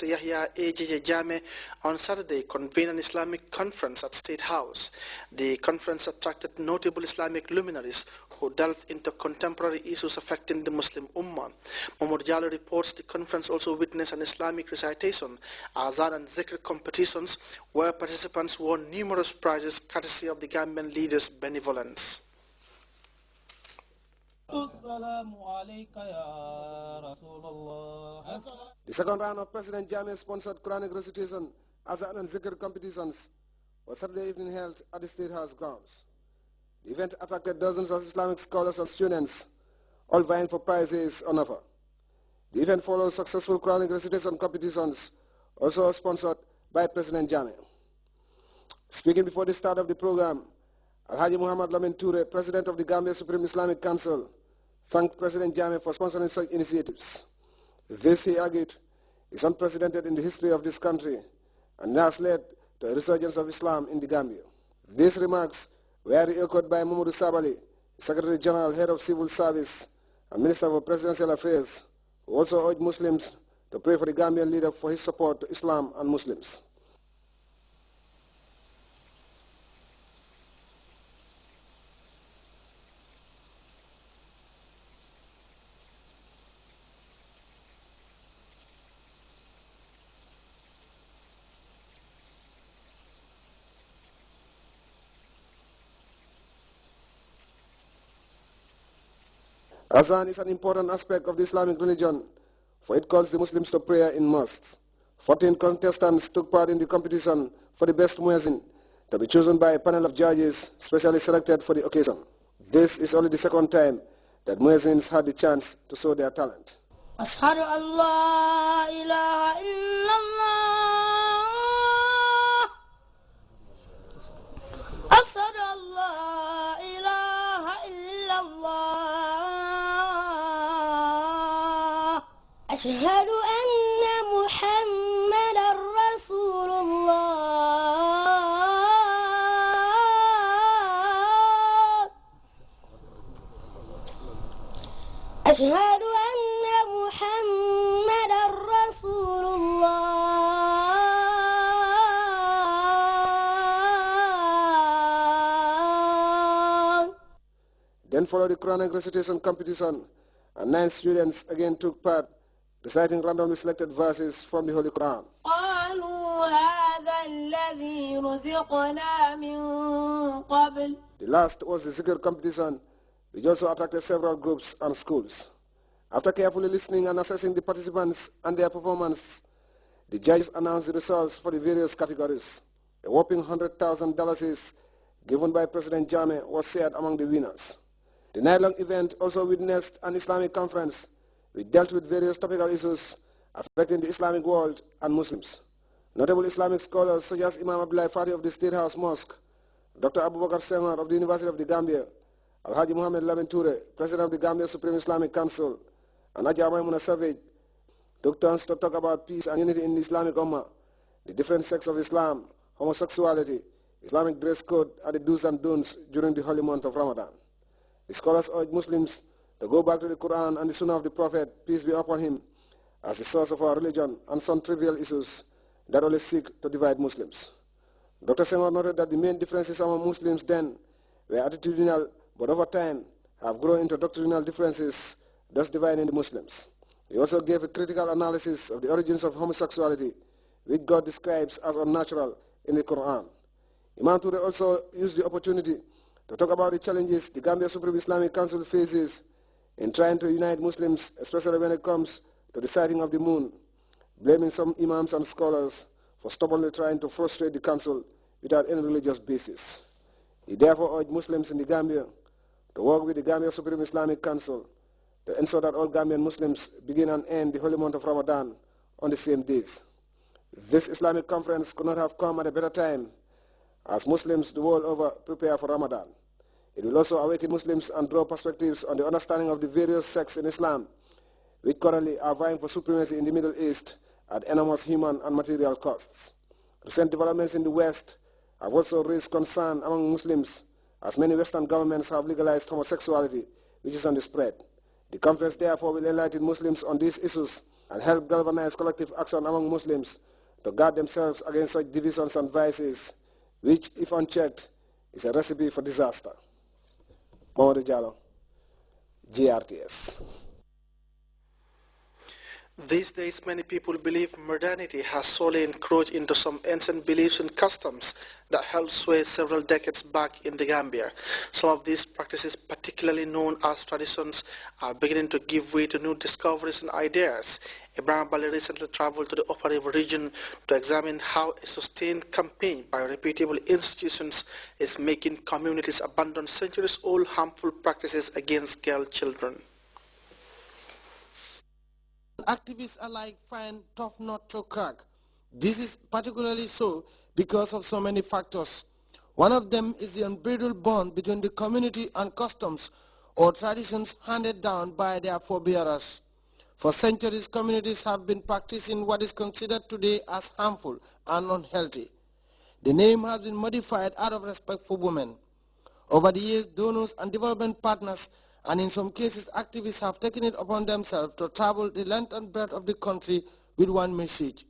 Yahya A.J. Jame on Saturday convened an Islamic conference at State House. The conference attracted notable Islamic luminaries who delved into contemporary issues affecting the Muslim Ummah. Mahmoud Jallo reports the conference also witnessed an Islamic recitation, azan and zikr competitions where participants won numerous prizes courtesy of the Gambian leaders' benevolence. The second round of President Jammeh-sponsored Quranic recitation, azan and zikr competitions was Saturday evening held at the State House grounds. The event attracted dozens of Islamic scholars and students, all vying for prizes on offer. The event follows successful Quranic recitation competitions, also sponsored by President Jammeh. Speaking before the start of the program, Alhaji Muhammad Lamin Toure, President of the Gambia Supreme Islamic Council, thanked President Jammeh for sponsoring such initiatives. This, he argued, is unprecedented in the history of this country and has led to a resurgence of Islam in the Gambia. These remarks were echoed by Mamadou Sabali, Secretary General, Head of Civil Service and Minister for Presidential Affairs, who also urged Muslims to pray for the Gambian leader for his support to Islam and Muslims. Azan is an important aspect of the Islamic religion, for it calls the Muslims to prayer in mosques. 14 contestants took part in the competition for the best muezzin, to be chosen by a panel of judges specially selected for the occasion. This is only the second time that muezzins had the chance to show their talent. Ashhadu an la ilaha illallah. Ashhadu an la ilaha illallah. أشهد أن محمدا رسول الله. أشهد أن محمدا رسول الله. Then followed the Quranic recitation competition, and 9 students again took part, reciting randomly selected verses from the Holy Quran. The last was the zikr competition, which also attracted several groups and schools. After carefully listening and assessing the participants and their performance, the judges announced the results for the various categories. A whopping $100,000 given by President Jammeh was shared among the winners. The night-long event also witnessed an Islamic conference which dealt with various topical issues affecting the Islamic world and Muslims. Notable Islamic scholars such as Imam Abdullah Fati of the State House Mosque, Dr. Abu Bakr Senghor of the University of the Gambia, Alhaji Muhammad Lamin Toure, President of the Gambia Supreme Islamic Council, and Haji Maimuna Savage took turns to talk about peace and unity in the Islamic Ummah, the different sects of Islam, homosexuality, Islamic dress code, and the do's and don'ts during the holy month of Ramadan. The scholars urged Muslims to go back to the Quran and the Sunnah of the Prophet, peace be upon him, as the source of our religion and some trivial issues that only seek to divide Muslims. Dr. Senghor noted that the main differences among Muslims then were attitudinal, but over time have grown into doctrinal differences, thus dividing the Muslims. He also gave a critical analysis of the origins of homosexuality, which God describes as unnatural in the Quran. Imam Toure also used the opportunity to talk about the challenges the Gambia Supreme Islamic Council faces in trying to unite Muslims, especially when it comes to the sighting of the moon, blaming some imams and scholars for stubbornly trying to frustrate the council without any religious basis. He therefore urged Muslims in the Gambia to work with the Gambia Supreme Islamic Council to ensure that all Gambian Muslims begin and end the holy month of Ramadan on the same days. This Islamic conference could not have come at a better time as Muslims the world over prepare for Ramadan. It will also awaken Muslims and draw perspectives on the understanding of the various sects in Islam, which currently are vying for supremacy in the Middle East at enormous human and material costs. Recent developments in the West have also raised concern among Muslims, as many Western governments have legalized homosexuality, which is on the spread. The conference therefore will enlighten Muslims on these issues and help galvanize collective action among Muslims to guard themselves against such divisions and vices, which, if unchecked, is a recipe for disaster. Mamadou Diallo, GRTS. These days, many people believe modernity has solely encroached into some ancient beliefs and customs that held sway several decades back in the Gambia. Some of these practices, particularly known as traditions, are beginning to give way to new discoveries and ideas. Ibrahim Bali recently traveled to the Upper River region to examine how a sustained campaign by reputable institutions is making communities abandon centuries-old harmful practices against girl children. Activists alike find tough nut to crack. This is particularly so because of so many factors. One of them is the unbridled bond between the community and customs or traditions handed down by their forebearers. For centuries, communities have been practicing what is considered today as harmful and unhealthy. The name has been modified out of respect for women. Over the years, donors and development partners, and in some cases activists, have taken it upon themselves to travel the length and breadth of the country with one message.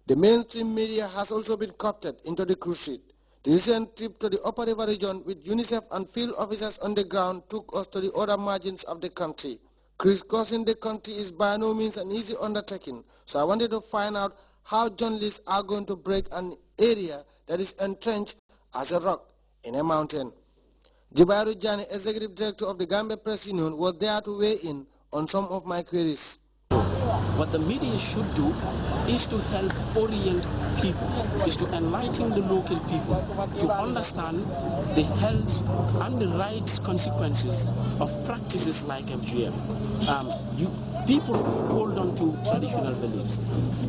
The mainstream media has also been co-opted into the crusade. The recent trip to the Upper River region with UNICEF and field officers on the ground took us to the other margins of the country. Crisscrossing the country is by no means an easy undertaking, so I wanted to find out how journalists are going to break an area that is entrenched as a rock in a mountain. Jibairu Jani, Executive Director of the Gambia Press Union, was there to weigh in on some of my queries. What the media should do is to help orient people, is to enlighten the local people to understand the health and the right consequences of practices like FGM. People hold on to traditional beliefs,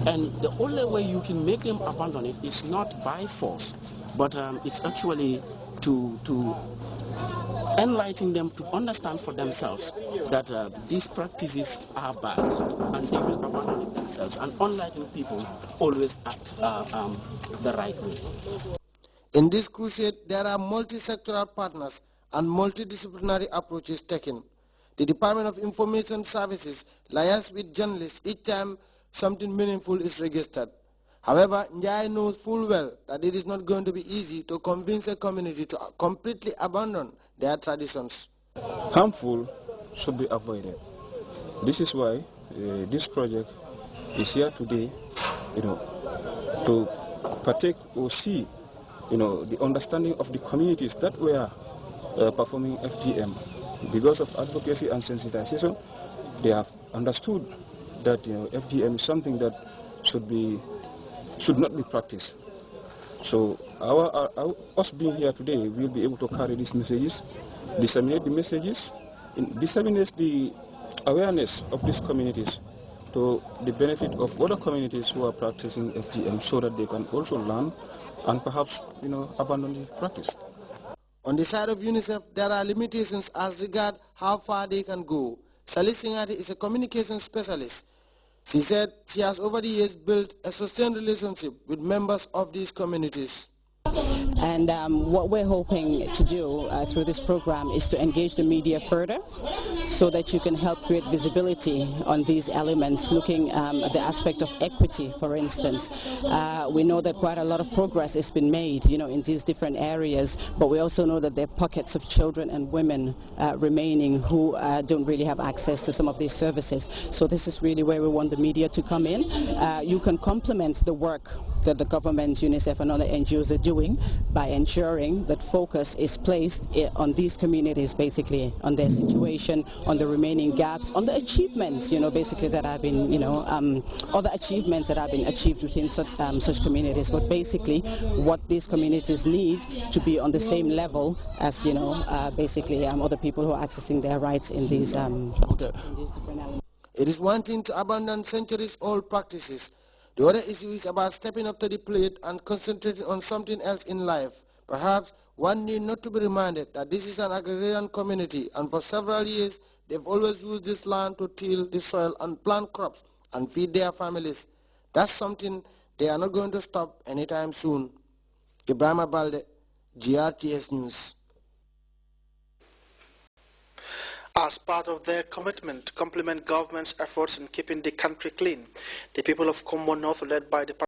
and the only way you can make them abandon it is not by force, but it's actually to enlighten them to understand for themselves that these practices are bad and they will abandon it themselves, and unlighten people always act the right way. In this crusade, there are multi-sectoral partners and multidisciplinary approaches taken. The Department of Information Services liaises with journalists each time something meaningful is registered. However, Njai knows full well that it is not going to be easy to convince a community to completely abandon their traditions. Harmful should be avoided. This is why this project is here today, to partake or see, the understanding of the communities that were performing FGM. Because of advocacy and sensitization, they have understood that FGM is something that should not be practiced. So us being here today, we'll be able to carry these messages, disseminate the messages, disseminate the awareness of these communities to the benefit of other communities who are practicing FGM, so that they can also learn and perhaps abandon the practice. On the side of UNICEF, there are limitations as regard how far they can go. Sally Singati is a communication specialist. She said she has over the years built a sustained relationship with members of these communities. And what we're hoping to do through this program is to engage the media further so that you can help create visibility on these elements, looking at the aspect of equity, for instance. We know that quite a lot of progress has been made, in these different areas, but we also know that there are pockets of children and women remaining who don't really have access to some of these services. So this is really where we want the media to come in. You can complement the work that the government, UNICEF and other NGOs are doing by ensuring that focus is placed on these communities, basically on their situation, on the remaining gaps, on the achievements, basically that have been, other achievements that have been achieved within such communities. But basically what these communities need to be on the same level as, basically other people who are accessing their rights in these different elements. It is one thing to abandon centuries-old practices. The other issue is about stepping up to the plate and concentrating on something else in life. Perhaps one need not to be reminded that this is an agrarian community, and for several years they've always used this land to till the soil and plant crops and feed their families. That's something they are not going to stop anytime soon. Ibrahim Balde, GRTS News. As part of their commitment to complement government's efforts in keeping the country clean, the people of Kombo North, led by the